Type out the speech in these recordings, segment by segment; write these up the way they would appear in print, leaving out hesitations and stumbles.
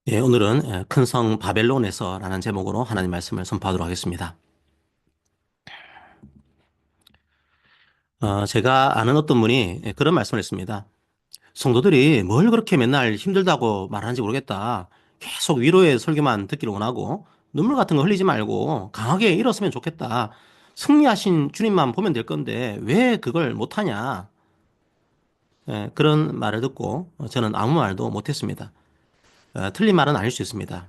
예, 오늘은 큰 성 바벨론에서라는 제목으로 하나님 말씀을 선포하도록 하겠습니다. 제가 아는 어떤 분이 그런 말씀을 했습니다. 성도들이 뭘 그렇게 맨날 힘들다고 말하는지 모르겠다. 계속 위로의 설교만 듣기를 원하고 눈물 같은 거 흘리지 말고 강하게 일었으면 좋겠다. 승리하신 주님만 보면 될 건데 왜 그걸 못하냐. 그런 말을 듣고 저는 아무 말도 못했습니다. 틀린 말은 아닐 수 있습니다.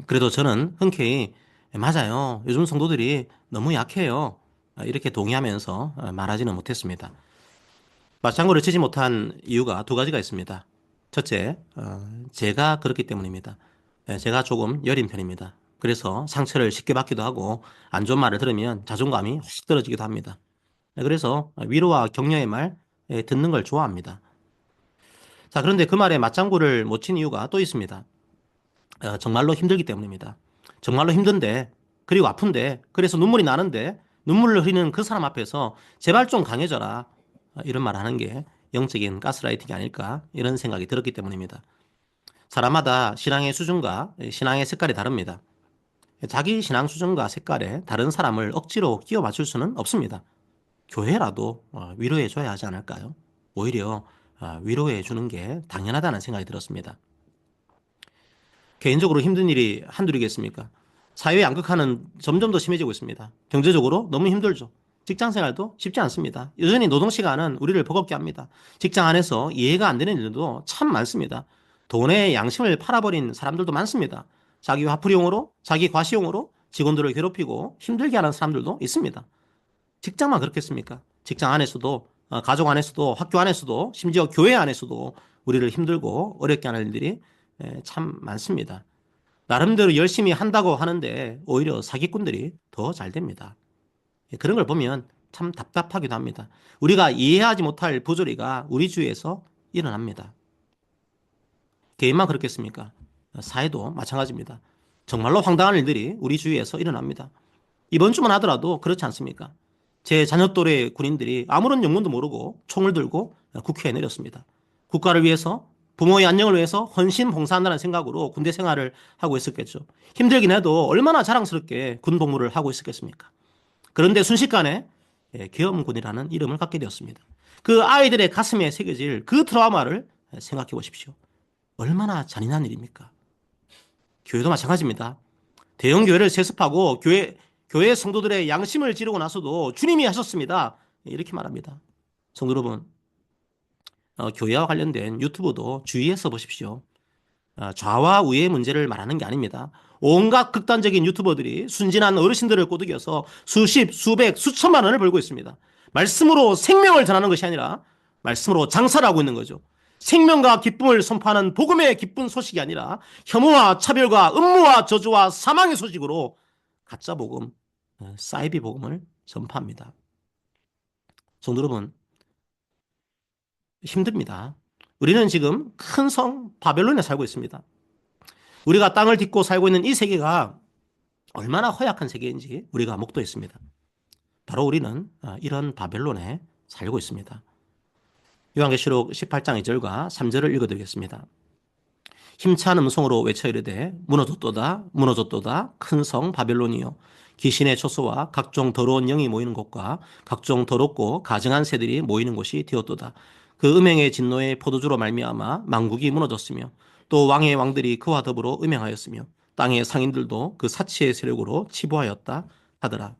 그래도 저는 흔쾌히 맞아요. 요즘 성도들이 너무 약해요. 이렇게 동의하면서 말하지는 못했습니다. 맞장구를 치지 못한 이유가 두 가지가 있습니다. 첫째, 제가 그렇기 때문입니다. 제가 조금 여린 편입니다. 그래서 상처를 쉽게 받기도 하고 안 좋은 말을 들으면 자존감이 확 떨어지기도 합니다. 그래서 위로와 격려의 말 듣는 걸 좋아합니다. 자, 그런데 그 말에 맞장구를 못 친 이유가 또 있습니다. 정말로 힘들기 때문입니다. 정말로 힘든데, 그리고 아픈데, 그래서 눈물이 나는데, 눈물을 흘리는 그 사람 앞에서 제발 좀 강해져라. 이런 말 하는 게 영적인 가스라이팅이 아닐까, 이런 생각이 들었기 때문입니다. 사람마다 신앙의 수준과 신앙의 색깔이 다릅니다. 자기 신앙 수준과 색깔에 다른 사람을 억지로 끼워 맞출 수는 없습니다. 교회라도 위로해 줘야 하지 않을까요? 오히려 위로해 주는 게 당연하다는 생각이 들었습니다. 개인적으로 힘든 일이 한둘이겠습니까? 사회 양극화는 점점 더 심해지고 있습니다. 경제적으로 너무 힘들죠. 직장 생활도 쉽지 않습니다. 여전히 노동시간은 우리를 버겁게 합니다. 직장 안에서 이해가 안 되는 일들도 참 많습니다. 돈에 양심을 팔아버린 사람들도 많습니다. 자기 화풀이용으로, 자기 과시용으로 직원들을 괴롭히고 힘들게 하는 사람들도 있습니다. 직장만 그렇겠습니까? 직장 안에서도, 가족 안에서도, 학교 안에서도, 심지어 교회 안에서도 우리를 힘들고 어렵게 하는 일들이 참 많습니다. 나름대로 열심히 한다고 하는데 오히려 사기꾼들이 더 잘 됩니다. 그런 걸 보면 참 답답하기도 합니다. 우리가 이해하지 못할 부조리가 우리 주위에서 일어납니다. 개인만 그렇겠습니까? 사회도 마찬가지입니다. 정말로 황당한 일들이 우리 주위에서 일어납니다. 이번 주만 하더라도 그렇지 않습니까? 제 자녀 또래 군인들이 아무런 영문도 모르고 총을 들고 국회에 내렸습니다. 국가를 위해서 부모의 안녕을 위해서 헌신 봉사한다는 생각으로 군대 생활을 하고 있었겠죠. 힘들긴 해도 얼마나 자랑스럽게 군 복무를 하고 있었겠습니까? 그런데 순식간에 계엄군이라는 이름을 갖게 되었습니다. 그 아이들의 가슴에 새겨질 그 트라우마를 생각해 보십시오. 얼마나 잔인한 일입니까? 교회도 마찬가지입니다. 대형 교회를 세습하고 교회 성도들의 양심을 지르고 나서도 주님이 하셨습니다. 이렇게 말합니다. 성도 여러분, 교회와 관련된 유튜브도 주의해서 보십시오. 좌와 우의 문제를 말하는 게 아닙니다. 온갖 극단적인 유튜버들이 순진한 어르신들을 꼬드겨서 수십, 수백, 수천만 원을 벌고 있습니다. 말씀으로 생명을 전하는 것이 아니라 말씀으로 장사를 하고 있는 거죠. 생명과 기쁨을 선포하는 복음의 기쁜 소식이 아니라 혐오와 차별과 음모와 저주와 사망의 소식으로 가짜 복음, 사이비 복음을 전파합니다. 성도 여러분, 힘듭니다. 우리는 지금 큰 성 바벨론에 살고 있습니다. 우리가 땅을 딛고 살고 있는 이 세계가 얼마나 허약한 세계인지 우리가 목도했습니다. 바로 우리는 이런 바벨론에 살고 있습니다. 요한계시록 18장 2절과 3절을 읽어드리겠습니다. 힘찬 음성으로 외쳐 이르되 무너졌도다 무너졌도다 큰 성 바벨론이요 귀신의 초소와 각종 더러운 영이 모이는 곳과 각종 더럽고 가증한 새들이 모이는 곳이 되었도다. 그 음행의 진노의 포도주로 말미암아 만국이 무너졌으며 또 왕의 왕들이 그와 더불어 음행하였으며 땅의 상인들도 그 사치의 세력으로 치부하였다 하더라.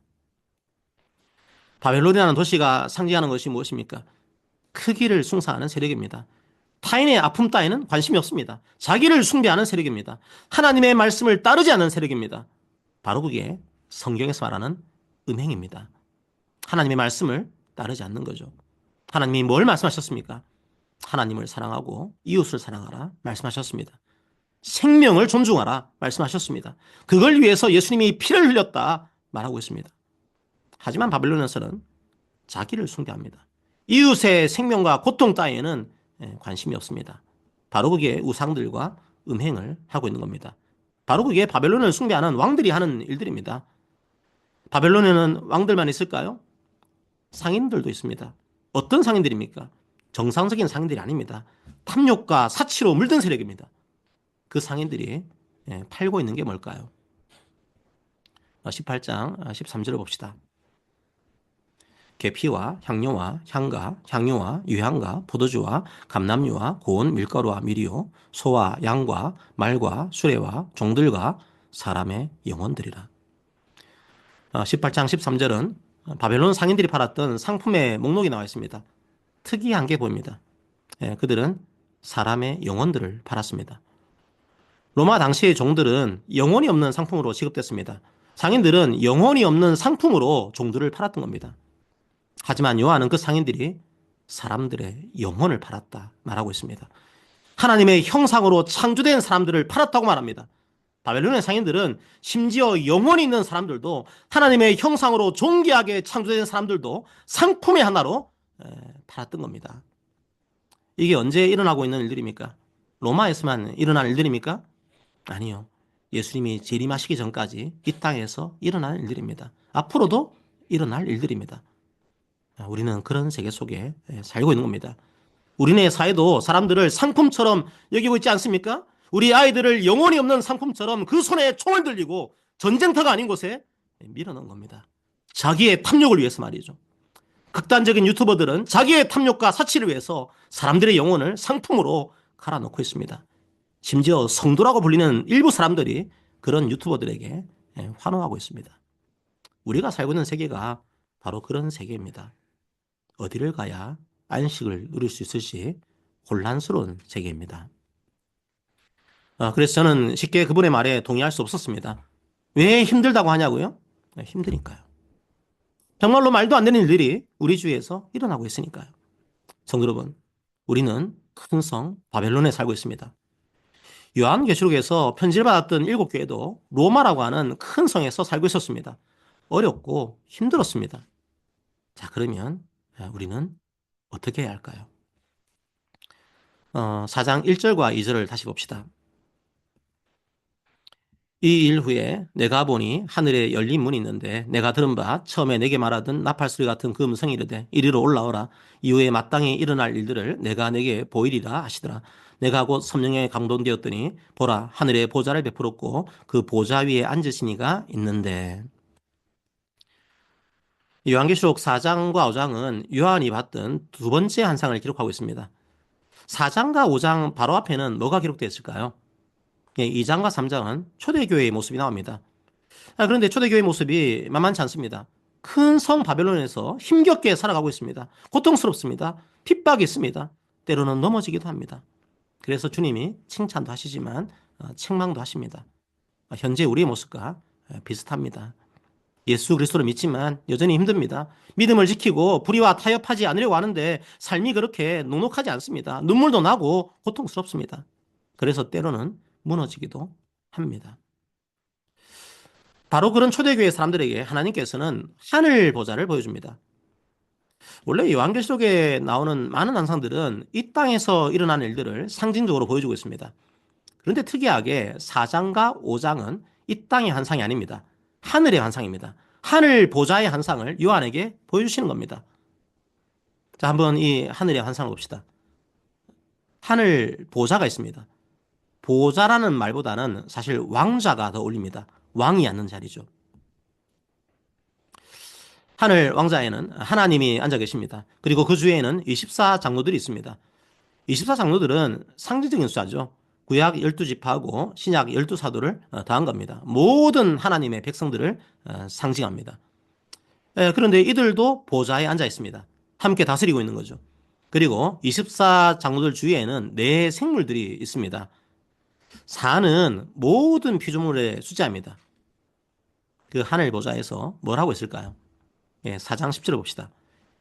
바벨론이라는 도시가 상징하는 것이 무엇입니까? 크기를 숭상하는 세력입니다. 타인의 아픔 따위는 관심이 없습니다. 자기를 숭배하는 세력입니다. 하나님의 말씀을 따르지 않는 세력입니다. 바로 그게 성경에서 말하는 음행입니다. 하나님의 말씀을 따르지 않는 거죠. 하나님이 뭘 말씀하셨습니까? 하나님을 사랑하고 이웃을 사랑하라 말씀하셨습니다. 생명을 존중하라 말씀하셨습니다. 그걸 위해서 예수님이 피를 흘렸다 말하고 있습니다. 하지만 바벨론에서는 자기를 숭배합니다. 이웃의 생명과 고통 따위에는 관심이 없습니다. 바로 그게 우상들과 음행을 하고 있는 겁니다. 바로 그게 바벨론을 숭배하는 왕들이 하는 일들입니다. 바벨론에는 왕들만 있을까요? 상인들도 있습니다. 어떤 상인들입니까? 정상적인 상인들이 아닙니다. 탐욕과 사치로 물든 세력입니다. 그 상인들이 팔고 있는 게 뭘까요? 18장 13절을 봅시다. 계피와 향료와 향가, 향유와 유향가, 포도주와 감람유와 고운 밀가루와 미리오, 소와 양과 말과 수레와 종들과 사람의 영혼들이라. 18장 13절은 바벨론 상인들이 팔았던 상품의 목록이 나와 있습니다. 특이한 게 보입니다. 그들은 사람의 영혼들을 팔았습니다. 로마 당시의 종들은 영혼이 없는 상품으로 취급됐습니다. 상인들은 영혼이 없는 상품으로 종들을 팔았던 겁니다. 하지만 요한은 그 상인들이 사람들의 영혼을 팔았다 말하고 있습니다. 하나님의 형상으로 창조된 사람들을 팔았다고 말합니다. 바벨론의 상인들은 심지어 영혼이 있는 사람들도 하나님의 형상으로 존귀하게 창조된 사람들도 상품의 하나로 팔았던 겁니다. 이게 언제 일어나고 있는 일들입니까? 로마에서만 일어난 일들입니까? 아니요. 예수님이 재림하시기 전까지 이 땅에서 일어날 일들입니다. 앞으로도 일어날 일들입니다. 우리는 그런 세계 속에 살고 있는 겁니다. 우리네 사회도 사람들을 상품처럼 여기고 있지 않습니까? 우리 아이들을 영혼이 없는 상품처럼 그 손에 총을 들리고 전쟁터가 아닌 곳에 밀어넣은 겁니다. 자기의 탐욕을 위해서 말이죠. 극단적인 유튜버들은 자기의 탐욕과 사치를 위해서 사람들의 영혼을 상품으로 갈아놓고 있습니다. 심지어 성도라고 불리는 일부 사람들이 그런 유튜버들에게 환호하고 있습니다. 우리가 살고 있는 세계가 바로 그런 세계입니다. 어디를 가야 안식을 누릴 수 있을지 혼란스러운 세계입니다. 그래서 저는 쉽게 그분의 말에 동의할 수 없었습니다. 왜 힘들다고 하냐고요? 힘드니까요. 정말로 말도 안 되는 일들이 우리 주위에서 일어나고 있으니까요. 성도 여러분, 우리는 큰 성 바벨론에 살고 있습니다. 요한계시록에서 편지를 받았던 7교회도 로마라고 하는 큰 성에서 살고 있었습니다. 어렵고 힘들었습니다. 자, 그러면 우리는 어떻게 해야 할까요? 4장 1절과 2절을 다시 봅시다. 이 일 후에 내가 보니 하늘에 열린 문이 있는데 내가 들은 바 처음에 내게 말하던 나팔소리 같은 그 음성이 이르되 이리로 올라오라. 이후에 마땅히 일어날 일들을 내가 내게 보이리라 하시더라. 내가 곧 성령에 감동되었더니 보라 하늘에 보좌를 베풀었고 그 보좌 위에 앉으신 이가 있는데. 요한계시록 4장과 5장은 요한이 봤던 두 번째 환상을 기록하고 있습니다. 4장과 5장 바로 앞에는 뭐가 기록되어 있을까요? 2장과 3장은 초대교회의 모습이 나옵니다. 그런데 초대교회의 모습이 만만치 않습니다. 큰 성 바벨론에서 힘겹게 살아가고 있습니다. 고통스럽습니다. 핍박이 있습니다. 때로는 넘어지기도 합니다. 그래서 주님이 칭찬도 하시지만 책망도 하십니다. 현재 우리의 모습과 비슷합니다. 예수 그리스도를 믿지만 여전히 힘듭니다. 믿음을 지키고 불의와 타협하지 않으려고 하는데 삶이 그렇게 녹록하지 않습니다. 눈물도 나고 고통스럽습니다. 그래서 때로는 무너지기도 합니다. 바로 그런 초대교회 사람들에게 하나님께서는 하늘 보좌를 보여줍니다. 원래 요한계시록에 나오는 많은 환상들은 이 땅에서 일어난 일들을 상징적으로 보여주고 있습니다. 그런데 특이하게 4장과 5장은 이 땅의 환상이 아닙니다. 하늘의 환상입니다. 하늘 보좌의 환상을 요한에게 보여주시는 겁니다. 자, 한번 이 하늘의 환상을 봅시다. 하늘 보좌가 있습니다. 보좌라는 말보다는 사실 왕좌가 더 어울립니다. 왕이 앉는 자리죠. 하늘 왕좌에는 하나님이 앉아 계십니다. 그리고 그 주위에는 24장로들이 있습니다. 24장로들은 상징적인 숫자죠. 구약 12지파하고 신약 12사도를 더한 겁니다. 모든 하나님의 백성들을 상징합니다. 그런데 이들도 보좌에 앉아 있습니다. 함께 다스리고 있는 거죠. 그리고 24장로들 주위에는 네 생물들이 있습니다. 4는 모든 피조물의 숫자입니다. 그 하늘 보좌에서 뭘 하고 있을까요? 4장 10절을 봅시다.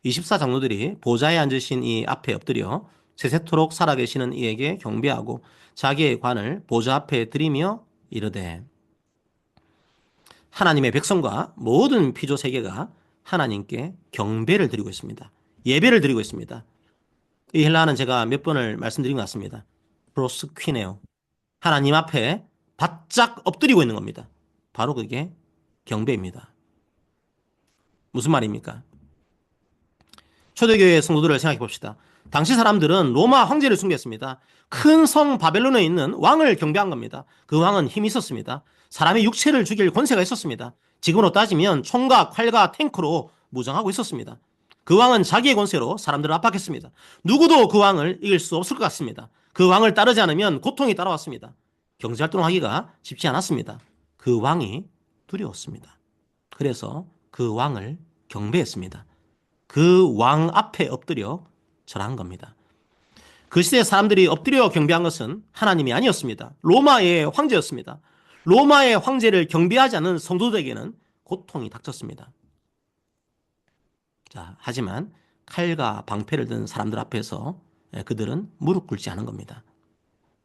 24장로들이 보좌에 앉으신 이 앞에 엎드려 세세토록 살아계시는 이에게 경배하고 자기의 관을 보좌 앞에 드리며 이르되. 하나님의 백성과 모든 피조 세계가 하나님께 경배를 드리고 있습니다. 예배를 드리고 있습니다. 이 헬라어는 제가 몇 번을 말씀드린 것 같습니다. 프로스퀴네오. 하나님 앞에 바짝 엎드리고 있는 겁니다. 바로 그게 경배입니다. 무슨 말입니까? 초대교회 성도들을 생각해 봅시다. 당시 사람들은 로마 황제를 숭배했습니다. 큰 성 바벨론에 있는 왕을 경배한 겁니다. 그 왕은 힘이 있었습니다. 사람의 육체를 죽일 권세가 있었습니다. 지금으로 따지면 총과 칼과 탱크로 무장하고 있었습니다. 그 왕은 자기의 권세로 사람들을 압박했습니다. 누구도 그 왕을 이길 수 없을 것 같습니다. 그 왕을 따르지 않으면 고통이 따라왔습니다. 경제활동하기가 쉽지 않았습니다. 그 왕이 두려웠습니다. 그래서 그 왕을 경배했습니다. 그 왕 앞에 엎드려 절한 겁니다. 그 시대 사람들이 엎드려 경배한 것은 하나님이 아니었습니다. 로마의 황제였습니다. 로마의 황제를 경배하지 않는 성도들에게는 고통이 닥쳤습니다. 자, 하지만 칼과 방패를 든 사람들 앞에서 그들은 무릎 꿇지 않은 겁니다.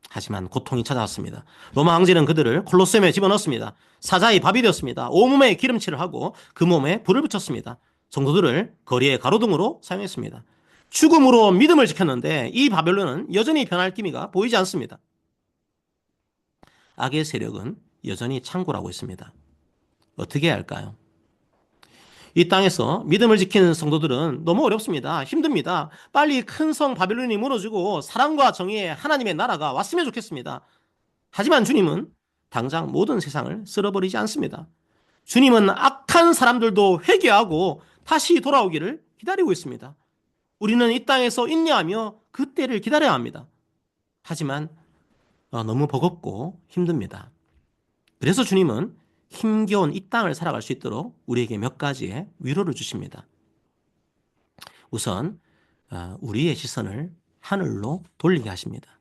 하지만 고통이 찾아왔습니다. 로마 황제는 그들을 콜로세움에 집어넣었습니다. 사자의 밥이 되었습니다. 온몸에 기름칠을 하고 그 몸에 불을 붙였습니다. 성도들을 거리의 가로등으로 사용했습니다. 죽음으로 믿음을 지켰는데 이 바벨론은 여전히 변할 기미가 보이지 않습니다. 악의 세력은 여전히 창궐하고 있습니다. 어떻게 해야 할까요? 이 땅에서 믿음을 지키는 성도들은 너무 어렵습니다. 힘듭니다. 빨리 큰 성 바벨론이 무너지고 사랑과 정의의 하나님의 나라가 왔으면 좋겠습니다. 하지만 주님은 당장 모든 세상을 쓸어버리지 않습니다. 주님은 악한 사람들도 회개하고 다시 돌아오기를 기다리고 있습니다. 우리는 이 땅에서 인내하며 그 때를 기다려야 합니다. 하지만 너무 버겁고 힘듭니다. 그래서 주님은 힘겨운 이 땅을 살아갈 수 있도록 우리에게 몇 가지의 위로를 주십니다. 우선 우리의 시선을 하늘로 돌리게 하십니다.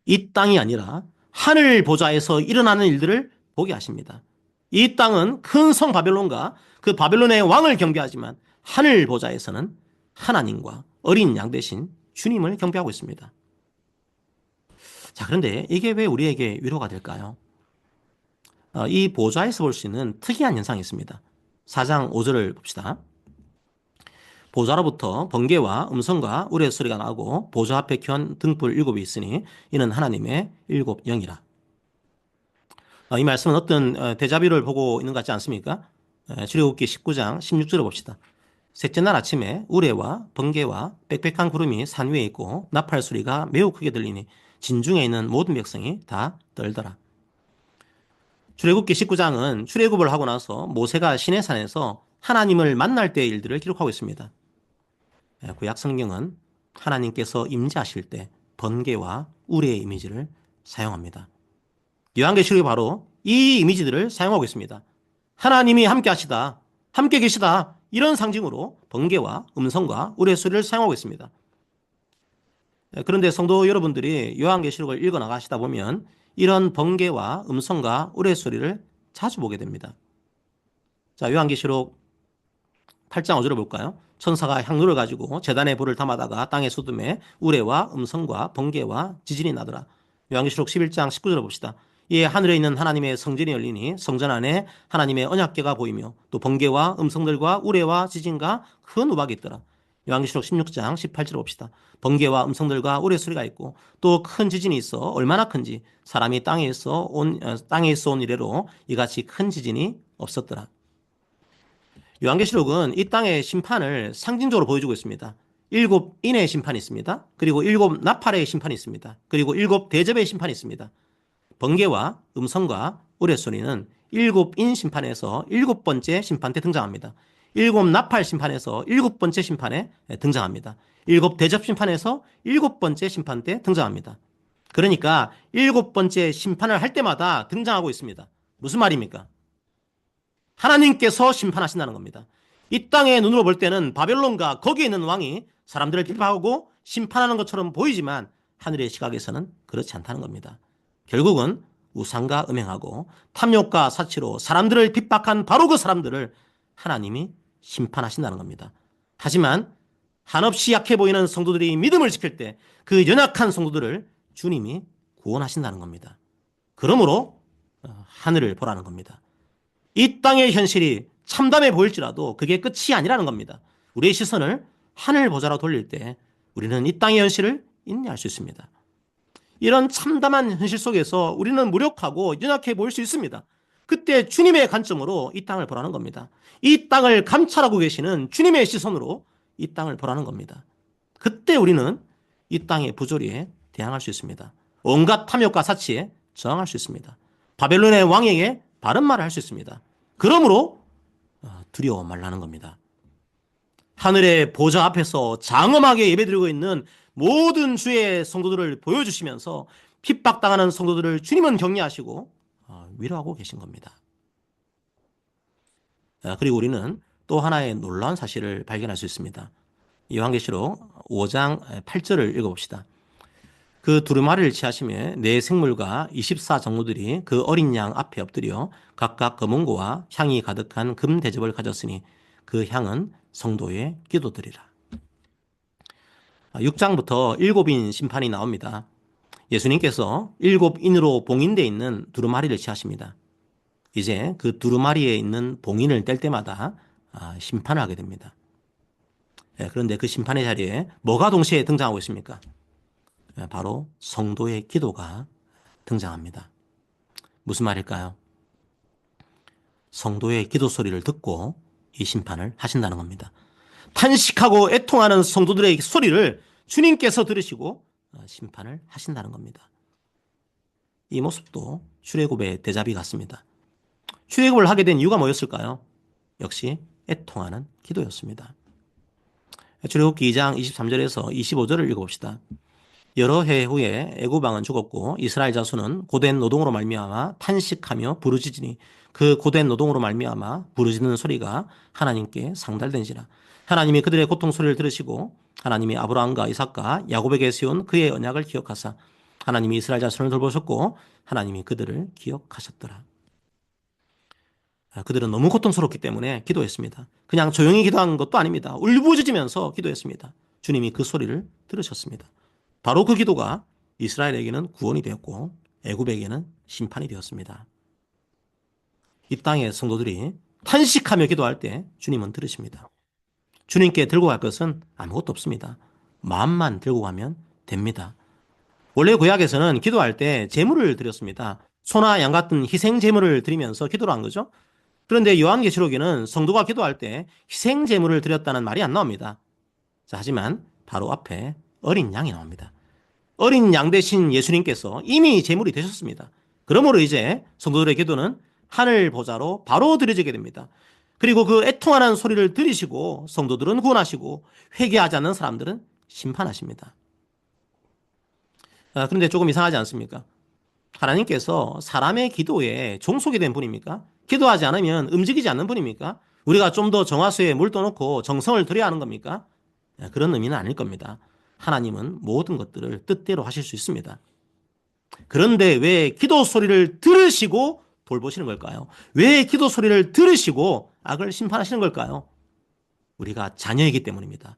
이 땅이 아니라 하늘 보좌에서 일어나는 일들을 보게 하십니다. 이 땅은 큰 성 바벨론과 그 바벨론의 왕을 경배하지만 하늘 보좌에서는 하나님과 어린 양 대신 주님을 경배하고 있습니다. 자, 그런데 이게 왜 우리에게 위로가 될까요? 이 보좌에서 볼 수 있는 특이한 현상이 있습니다. 4장 5절을 봅시다. 보좌로부터 번개와 음성과 우레소리가 나고 보좌 앞에 켜한 등불 7이 있으니 이는 하나님의 7 영이라. 이 말씀은 어떤 데자뷰를 보고 있는 것 같지 않습니까? 출애굽기 19장 16절을 봅시다. 셋째 날 아침에 우레와 번개와 빽빽한 구름이 산 위에 있고 나팔 소리가 매우 크게 들리니 진중에 있는 모든 백성이 다 떨더라. 출애굽기 19장은 출애굽을 하고 나서 모세가 시내산에서 하나님을 만날 때의 일들을 기록하고 있습니다. 구약 성경은 하나님께서 임재하실 때 번개와 우레의 이미지를 사용합니다. 요한계시록이 바로 이 이미지들을 사용하고 있습니다. 하나님이 함께 하시다, 함께 계시다, 이런 상징으로 번개와 음성과 우레 소리를 사용하고 있습니다. 그런데 성도 여러분들이 요한계시록을 읽어 나가시다 보면 이런 번개와 음성과 우레 소리를 자주 보게 됩니다. 자, 요한계시록 8장 5절을 볼까요? 천사가 향로를 가지고 제단에 불을 담아다가 땅에 쏟음에 우레와 음성과 번개와 지진이 나더라. 요한계시록 11장 19절을 봅시다. 이에 하늘에 있는 하나님의 성전이 열리니 성전 안에 하나님의 언약궤가 보이며 또 번개와 음성들과 우레와 지진과 큰 우박이 있더라. 요한계시록 16장 18절을 봅시다. 번개와 음성들과 우레 소리가 있고 또 큰 지진이 있어 얼마나 큰지 사람이 땅에서 온 이래로 이같이 큰 지진이 없었더라. 요한계시록은 이 땅의 심판을 상징적으로 보여주고 있습니다. 7 인의 심판이 있습니다. 그리고 7 나팔의 심판이 있습니다. 그리고 7 대접의 심판이 있습니다. 번개와 음성과 우레소리는 7인 심판에서 7번째 심판 때 등장합니다. 7 나팔 심판에서 7번째 심판에 등장합니다. 7 대접 심판에서 7번째 심판 때 등장합니다. 그러니까 7번째 심판을 할 때마다 등장하고 있습니다. 무슨 말입니까? 하나님께서 심판하신다는 겁니다. 이 땅의 눈으로 볼 때는 바벨론과 거기에 있는 왕이 사람들을 비판하고 심판하는 것처럼 보이지만 하늘의 시각에서는 그렇지 않다는 겁니다. 결국은 우상과 음행하고 탐욕과 사치로 사람들을 핍박한 바로 그 사람들을 하나님이 심판하신다는 겁니다. 하지만 한없이 약해 보이는 성도들이 믿음을 지킬 때 그 연약한 성도들을 주님이 구원하신다는 겁니다. 그러므로 하늘을 보라는 겁니다. 이 땅의 현실이 참담해 보일지라도 그게 끝이 아니라는 겁니다. 우리의 시선을 하늘 보좌로 돌릴 때 우리는 이 땅의 현실을 인내할 수 있습니다. 이런 참담한 현실 속에서 우리는 무력하고 연약해 보일 수 있습니다. 그때 주님의 관점으로 이 땅을 보라는 겁니다. 이 땅을 감찰하고 계시는 주님의 시선으로 이 땅을 보라는 겁니다. 그때 우리는 이 땅의 부조리에 대항할 수 있습니다. 온갖 탐욕과 사치에 저항할 수 있습니다. 바벨론의 왕에게 바른 말을 할 수 있습니다. 그러므로 두려워 말라는 겁니다. 하늘의 보좌 앞에서 장엄하게 예배드리고 있는 모든 주의 성도들을 보여주시면서 핍박당하는 성도들을 주님은 격려하시고 위로하고 계신 겁니다. 그리고 우리는 또 하나의 놀라운 사실을 발견할 수 있습니다. 요한계시록 5장 8절을 읽어봅시다. 그 두루마리를 취하시며 네 생물과 24장로들이 그 어린 양 앞에 엎드려 각각 검은고와 향이 가득한 금 대접을 가졌으니 그 향은 성도의 기도들이라. 6장부터 7인 심판이 나옵니다. 예수님께서 7인으로 봉인되어 있는 두루마리를 취하십니다. 이제 그 두루마리에 있는 봉인을 뗄 때마다 심판을 하게 됩니다. 그런데 그 심판의 자리에 뭐가 동시에 등장하고 있습니까? 바로 성도의 기도가 등장합니다. 무슨 말일까요? 성도의 기도 소리를 듣고 이 심판을 하신다는 겁니다. 탄식하고 애통하는 성도들의 소리를 주님께서 들으시고 심판을 하신다는 겁니다. 이 모습도 출애굽의 대자비 같습니다. 출애굽을 하게 된 이유가 뭐였을까요? 역시 애통하는 기도였습니다. 출애굽기 2장 23절에서 25절을 읽어봅시다. 여러 해 후에 애굽 왕은 죽었고 이스라엘 자손은 고된 노동으로 말미암아 탄식하며 부르짖으니 그 고된 노동으로 말미암아 부르짖는 소리가 하나님께 상달된지라. 하나님이 그들의 고통 소리를 들으시고 하나님이 아브라함과 이삭과 야곱에게 세운 그의 언약을 기억하사 하나님이 이스라엘 자손을 돌보셨고 하나님이 그들을 기억하셨더라. 그들은 너무 고통스럽기 때문에 기도했습니다. 그냥 조용히 기도한 것도 아닙니다. 울부짖으면서 기도했습니다. 주님이 그 소리를 들으셨습니다. 바로 그 기도가 이스라엘에게는 구원이 되었고 애굽에게는 심판이 되었습니다. 이 땅의 성도들이 탄식하며 기도할 때 주님은 들으십니다. 주님께 들고 갈 것은 아무것도 없습니다. 마음만 들고 가면 됩니다. 원래 구약에서는 기도할 때 제물을 드렸습니다. 소나 양 같은 희생 제물을 드리면서 기도를 한 거죠. 그런데 요한계시록에는 성도가 기도할 때 희생 제물을 드렸다는 말이 안 나옵니다. 자, 하지만 바로 앞에 어린 양이 나옵니다. 어린 양 대신 예수님께서 이미 제물이 되셨습니다. 그러므로 이제 성도들의 기도는 하늘 보좌로 바로 드려지게 됩니다. 그리고 그 애통하는 소리를 들으시고 성도들은 구원하시고 회개하지 않는 사람들은 심판하십니다. 그런데 조금 이상하지 않습니까? 하나님께서 사람의 기도에 종속이 된 분입니까? 기도하지 않으면 움직이지 않는 분입니까? 우리가 좀 더 정화수에 물 떠놓고 정성을 들여야 하는 겁니까? 그런 의미는 아닐 겁니다. 하나님은 모든 것들을 뜻대로 하실 수 있습니다. 그런데 왜 기도 소리를 들으시고 돌보시는 걸까요? 왜 기도 소리를 들으시고 악을 심판하시는 걸까요? 우리가 자녀이기 때문입니다.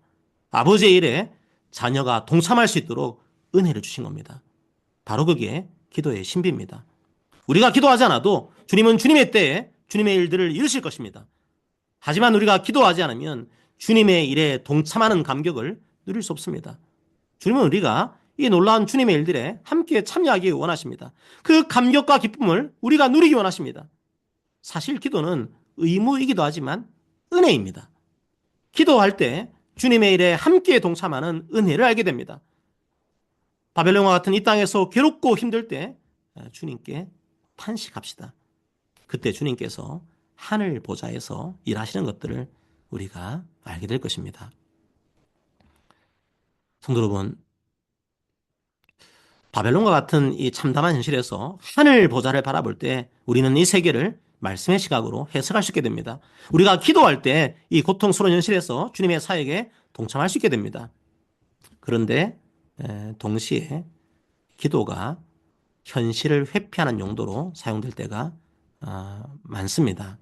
아버지의 일에 자녀가 동참할 수 있도록 은혜를 주신 겁니다. 바로 그게 기도의 신비입니다. 우리가 기도하지 않아도 주님은 주님의 때에 주님의 일들을 이루실 것입니다. 하지만 우리가 기도하지 않으면 주님의 일에 동참하는 감격을 누릴 수 없습니다. 주님은 우리가 이 놀라운 주님의 일들에 함께 참여하기 원하십니다. 그 감격과 기쁨을 우리가 누리기 원하십니다. 사실 기도는 의무이기도 하지만 은혜입니다. 기도할 때 주님의 일에 함께 동참하는 은혜를 알게 됩니다. 바벨론과 같은 이 땅에서 괴롭고 힘들 때 주님께 탄식합시다. 그때 주님께서 하늘 보좌에서 일하시는 것들을 우리가 알게 될 것입니다. 성도 여러분, 바벨론과 같은 이 참담한 현실에서 하늘 보좌를 바라볼 때 우리는 이 세계를 말씀의 시각으로 해석할 수 있게 됩니다. 우리가 기도할 때 이 고통스러운 현실에서 주님의 사역에 동참할 수 있게 됩니다. 그런데 동시에 기도가 현실을 회피하는 용도로 사용될 때가 많습니다.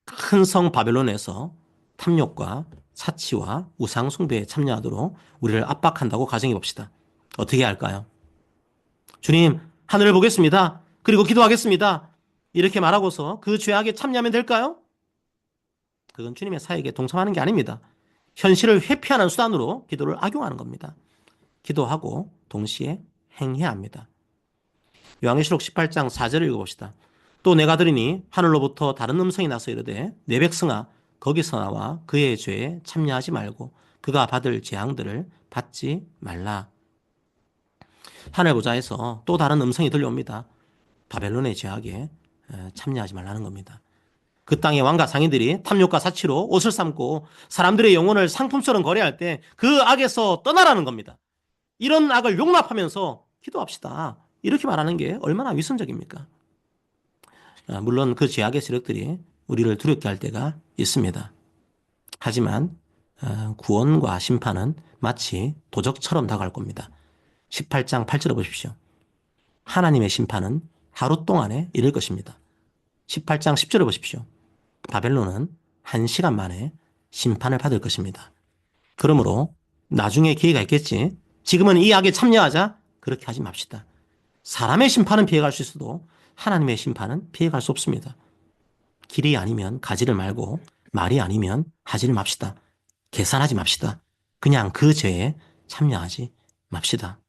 큰 성 바벨론에서 탐욕과 사치와 우상 숭배에 참여하도록 우리를 압박한다고 가정해 봅시다. 어떻게 할까요? 주님, 하늘을 보겠습니다. 그리고 기도하겠습니다. 이렇게 말하고서 그 죄악에 참여하면 될까요? 그건 주님의 사역에 동참하는 게 아닙니다. 현실을 회피하는 수단으로 기도를 악용하는 겁니다. 기도하고 동시에 행해야 합니다. 요한계시록 18장 4절을 읽어봅시다. 또 내가 들으니 하늘로부터 다른 음성이 나서 이르되 내 백성아 거기서 나와 그의 죄에 참여하지 말고 그가 받을 재앙들을 받지 말라. 하늘 보좌에서 또 다른 음성이 들려옵니다. 바벨론의 죄악에 참여하지 말라는 겁니다. 그 땅의 왕과 상인들이 탐욕과 사치로 옷을 삼고 사람들의 영혼을 상품처럼 거래할 때 그 악에서 떠나라는 겁니다. 이런 악을 용납하면서 기도합시다. 이렇게 말하는 게 얼마나 위선적입니까? 물론 그 죄악의 세력들이 우리를 두렵게 할 때가 있습니다. 하지만 구원과 심판은 마치 도적처럼 다가올 겁니다. 18장 8절을 보십시오. 하나님의 심판은 하루 동안에 이를 것입니다. 18장 10절을 보십시오. 바벨론은 1시간 만에 심판을 받을 것입니다. 그러므로 나중에 기회가 있겠지. 지금은 이 악에 참여하자. 그렇게 하지 맙시다. 사람의 심판은 피해갈 수 있어도 하나님의 심판은 피해갈 수 없습니다. 길이 아니면 가지를 말고 말이 아니면 하지를 맙시다. 계산하지 맙시다. 그냥 그 죄에 참여하지 맙시다.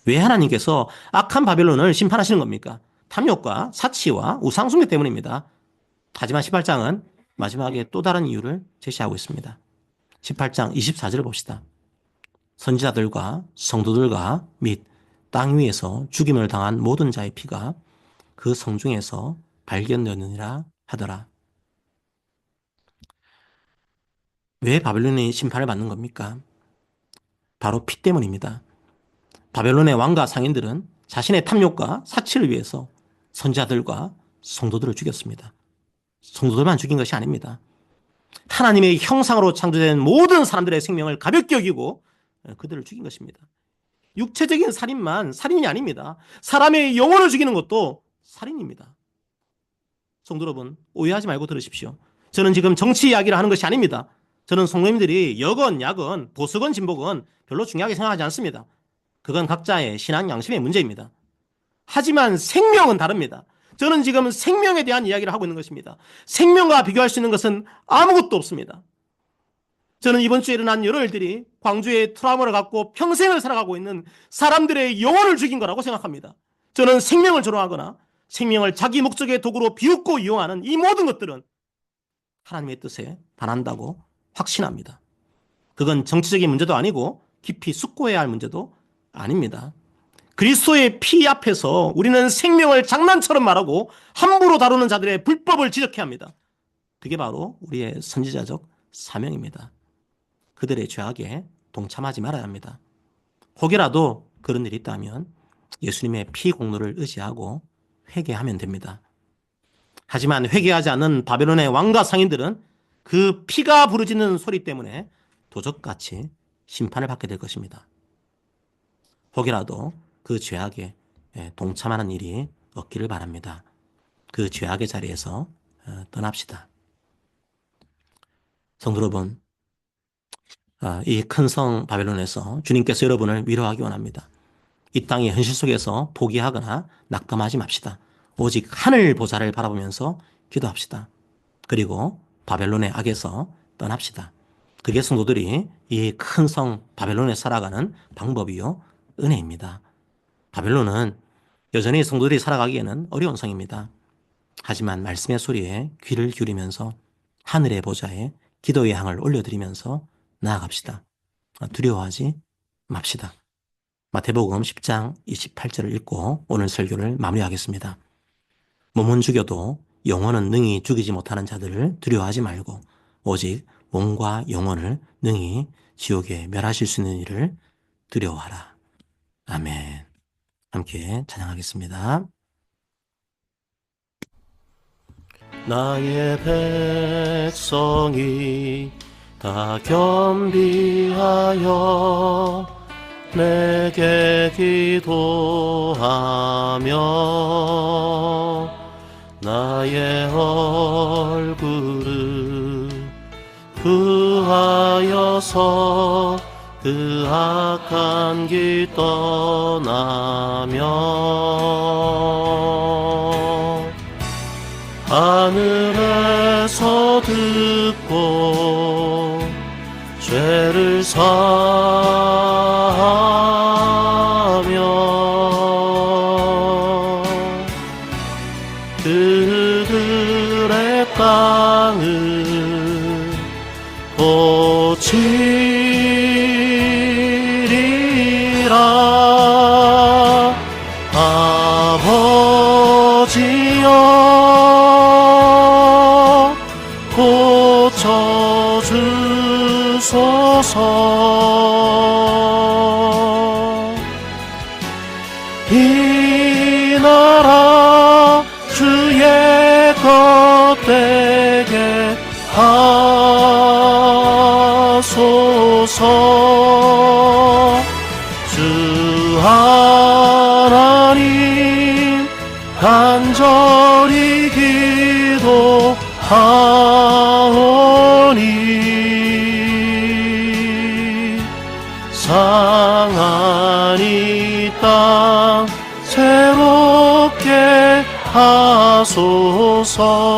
왜 하나님께서 악한 바벨론을 심판하시는 겁니까? 탐욕과 사치와 우상숭배 때문입니다. 하지만 18장은 마지막에 또 다른 이유를 제시하고 있습니다. 18장 24절을 봅시다. 선지자들과 성도들과 및 땅 위에서 죽임을 당한 모든 자의 피가 그 성중에서 발견되느니라 하더라. 왜 바벨론이 심판을 받는 겁니까? 바로 피 때문입니다. 바벨론의 왕과 상인들은 자신의 탐욕과 사치를 위해서 선지자들과 성도들을 죽였습니다. 성도들만 죽인 것이 아닙니다. 하나님의 형상으로 창조된 모든 사람들의 생명을 가볍게 여기고 그들을 죽인 것입니다. 육체적인 살인만 살인이 아닙니다. 사람의 영혼을 죽이는 것도 살인입니다. 성도 여러분, 오해하지 말고 들으십시오. 저는 지금 정치 이야기를 하는 것이 아닙니다. 저는 성도님들이 여건 야건 보수건 진보건 별로 중요하게 생각하지 않습니다. 그건 각자의 신앙 양심의 문제입니다. 하지만 생명은 다릅니다. 저는 지금 생명에 대한 이야기를 하고 있는 것입니다. 생명과 비교할 수 있는 것은 아무것도 없습니다. 저는 이번 주에 일어난 여러 일들이 광주의 트라우마를 갖고 평생을 살아가고 있는 사람들의 영혼을 죽인 거라고 생각합니다. 저는 생명을 조롱하거나 생명을 자기 목적의 도구로 비웃고 이용하는 이 모든 것들은 하나님의 뜻에 반한다고 확신합니다. 그건 정치적인 문제도 아니고 깊이 숙고해야 할 문제도 아닙니다. 그리스도의 피 앞에서 우리는 생명을 장난처럼 말하고 함부로 다루는 자들의 불법을 지적해야 합니다. 그게 바로 우리의 선지자적 사명입니다. 그들의 죄악에 동참하지 말아야 합니다. 혹여라도 그런 일이 있다면 예수님의 피 공로를 의지하고 회개하면 됩니다. 하지만 회개하지 않는 바벨론의 왕과 상인들은 그 피가 부르짖는 소리 때문에 도적같이 심판을 받게 될 것입니다. 혹여라도 그 죄악에 동참하는 일이 없기를 바랍니다. 그 죄악의 자리에서 떠납시다. 성도 여러분, 이 큰 성 바벨론에서 주님께서 여러분을 위로하기 원합니다. 이 땅의 현실 속에서 포기하거나 낙담하지 맙시다. 오직 하늘 보좌를 바라보면서 기도합시다. 그리고 바벨론의 악에서 떠납시다. 그게 성도들이 이 큰 성 바벨론에 살아가는 방법이요 은혜입니다. 바벨론은 여전히 성도들이 살아가기에는 어려운 성입니다. 하지만 말씀의 소리에 귀를 기울이면서 하늘의 보좌에 기도의 향을 올려드리면서 나아갑시다. 두려워하지 맙시다. 마태복음 10장 28절을 읽고 오늘 설교를 마무리하겠습니다. 몸은 죽여도 영혼은 능히 죽이지 못하는 자들을 두려워하지 말고 오직 몸과 영혼을 능히 지옥에 멸하실 수 있는 이를 두려워하라. 아멘. 함께 찬양하겠습니다. 나의 백성이 다 겸비하여 내게 기도하며 나의 얼굴을 구하여서 그 악한 길 떠나며 하늘에서 듣고 죄를 사하며 그들의 땅을 지리라. 아버지여 고쳐주소서. 이 나라 주의 것 되게 하소서. 주 하나님 간절히 기도하오니 상한 이 땅 새롭게 하소서.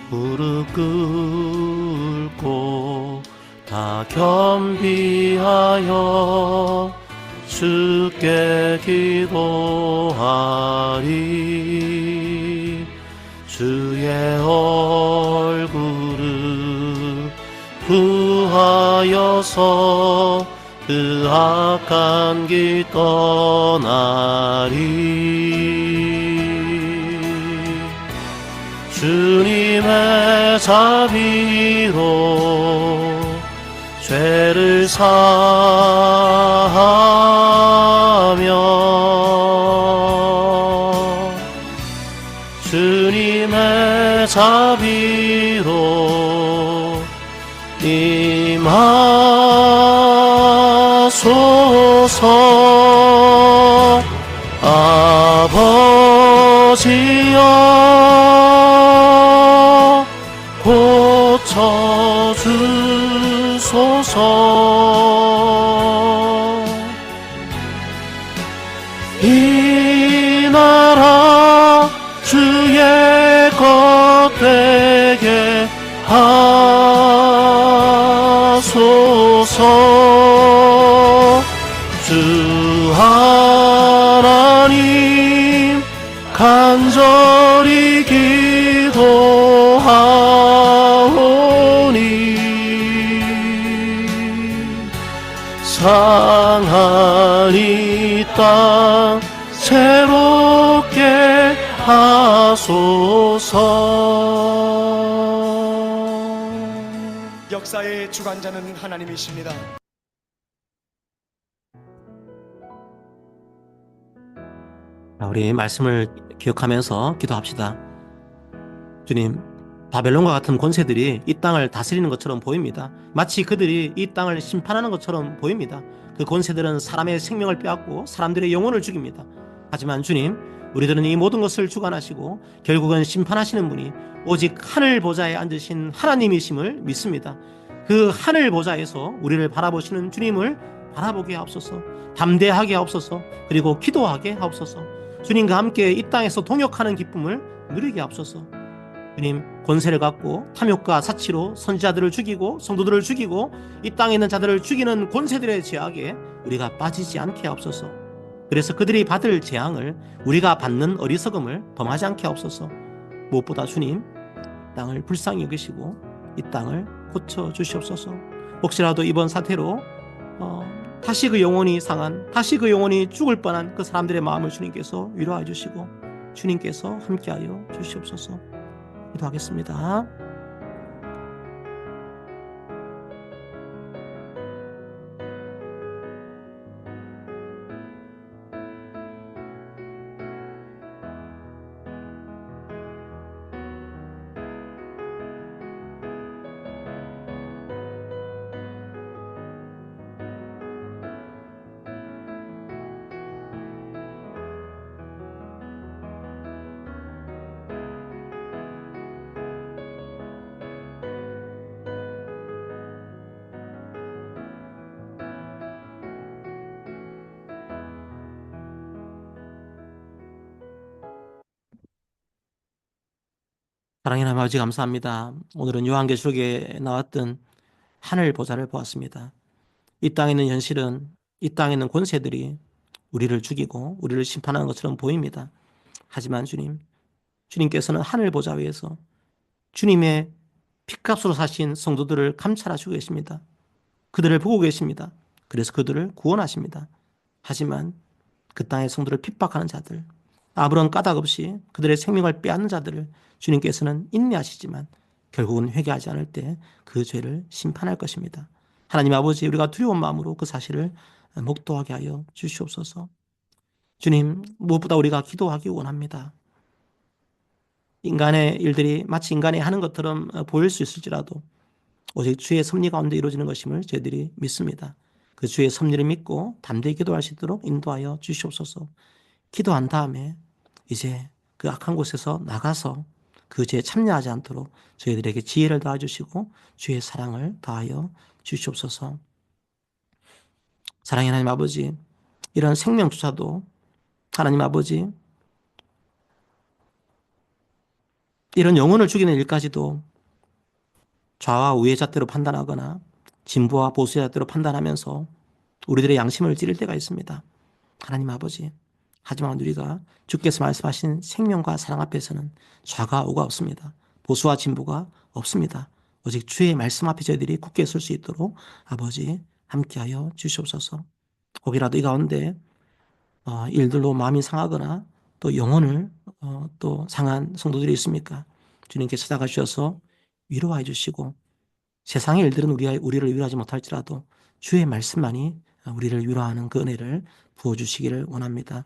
무릎 꿇고 다 겸비하여 주께 기도하리. 주의 얼굴을 구하여서 그 악한 길 떠나리. 주님의 자비로 죄를 사하며 주님의 자비로 임하소서. 아버지여 고쳐주소서. 이 나라 주의 것 되게 하소서. 주 하나님 간절히 기도하오니 상한 이 땅 새롭게 하소서. 역사의 주관자는 하나님이십니다. 우리 말씀을 기억하면서 기도합시다. 주님, 바벨론과 같은 권세들이 이 땅을 다스리는 것처럼 보입니다. 마치 그들이 이 땅을 심판하는 것처럼 보입니다. 그 권세들은 사람의 생명을 빼앗고 사람들의 영혼을 죽입니다. 하지만 주님, 우리들은 이 모든 것을 주관하시고 결국은 심판하시는 분이 오직 하늘 보좌에 앉으신 하나님이심을 믿습니다. 그 하늘 보좌에서 우리를 바라보시는 주님을 바라보게 하옵소서. 담대하게 하옵소서. 그리고 기도하게 하옵소서. 주님과 함께 이 땅에서 동역하는 기쁨을 누리게 하옵소서. 주님, 권세를 갖고 탐욕과 사치로 선지자들을 죽이고 성도들을 죽이고 이 땅에 있는 자들을 죽이는 권세들의 제약에 우리가 빠지지 않게 하옵소서. 그래서 그들이 받을 재앙을 우리가 받는 어리석음을 범하지 않게 하옵소서. 무엇보다 주님, 이 땅을 불쌍히 여기시고 이 땅을 고쳐 주시옵소서. 혹시라도 이번 사태로 다시 그 영혼이 상한, 다시 그 영혼이 죽을 뻔한 그 사람들의 마음을 주님께서 위로해 주시고 주님께서 함께하여 주시옵소서. 기도하겠습니다. 사랑의 하나님 아버지 감사합니다. 오늘은 요한계시록에 나왔던 하늘 보좌를 보았습니다. 이 땅에 있는 현실은 이 땅에 있는 권세들이 우리를 죽이고 우리를 심판하는 것처럼 보입니다. 하지만 주님, 주님께서는 하늘 보좌 위에서 주님의 피값으로 사신 성도들을 감찰하시고 계십니다. 그들을 보고 계십니다. 그래서 그들을 구원하십니다. 하지만 그 땅의 성도를 핍박하는 자들, 아무런 까닭 없이 그들의 생명을 빼앗는 자들을 주님께서는 인내하시지만 결국은 회개하지 않을 때 그 죄를 심판할 것입니다. 하나님 아버지, 우리가 두려운 마음으로 그 사실을 목도하게 하여 주시옵소서. 주님, 무엇보다 우리가 기도하기 원합니다. 인간의 일들이 마치 인간이 하는 것처럼 보일 수 있을지라도 오직 주의 섭리 가운데 이루어지는 것임을 저희들이 믿습니다. 그 주의 섭리를 믿고 담대히 기도할 수 있도록 인도하여 주시옵소서. 기도한 다음에 이제 그 악한 곳에서 나가서 그 죄에 참여하지 않도록 저희들에게 지혜를 더해주시고 주의 사랑을 더하여 주시옵소서. 사랑의 하나님 아버지, 이런 생명조차도 하나님 아버지, 이런 영혼을 죽이는 일까지도 좌와 우의 잣대로 판단하거나 진보와 보수의 잣대로 판단하면서 우리들의 양심을 찌를 때가 있습니다. 하나님 아버지, 하지만 우리가 주께서 말씀하신 생명과 사랑 앞에서는 좌가 우가 없습니다. 보수와 진보가 없습니다. 오직 주의 말씀 앞에 저희들이 굳게 설 수 있도록 아버지 함께하여 주시옵소서. 혹이라도 이 가운데 일들로 마음이 상하거나 또 영혼을 또 상한 성도들이 있습니까? 주님께 찾아가셔서 위로해 주시고 세상의 일들은 우리를 위로하지 못할지라도 주의 말씀만이 우리를 위로하는 그 은혜를 부어주시기를 원합니다.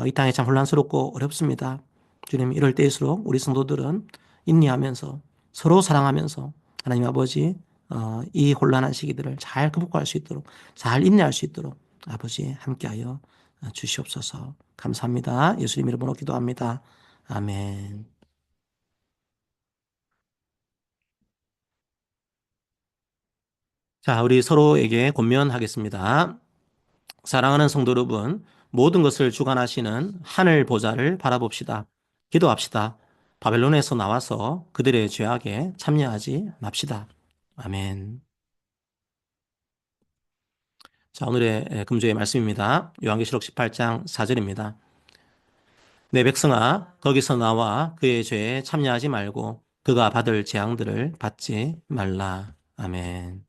이 땅이 참 혼란스럽고 어렵습니다. 주님, 이럴 때일수록 우리 성도들은 인내하면서 서로 사랑하면서 하나님 아버지 이 혼란한 시기들을 잘 극복할 수 있도록 잘 인내할 수 있도록 아버지 함께하여 주시옵소서. 감사합니다. 예수님 이름으로 기도합니다. 아멘. 자, 우리 서로에게 권면하겠습니다. 사랑하는 성도 여러분, 모든 것을 주관하시는 하늘 보좌를 바라봅시다. 기도합시다. 바벨론에서 나와서 그들의 죄악에 참여하지 맙시다. 아멘. 자, 오늘의 금주의 말씀입니다. 요한계시록 18장 4절입니다. 내 백성아, 거기서 나와 그의 죄에 참여하지 말고 그가 받을 재앙들을 받지 말라. 아멘.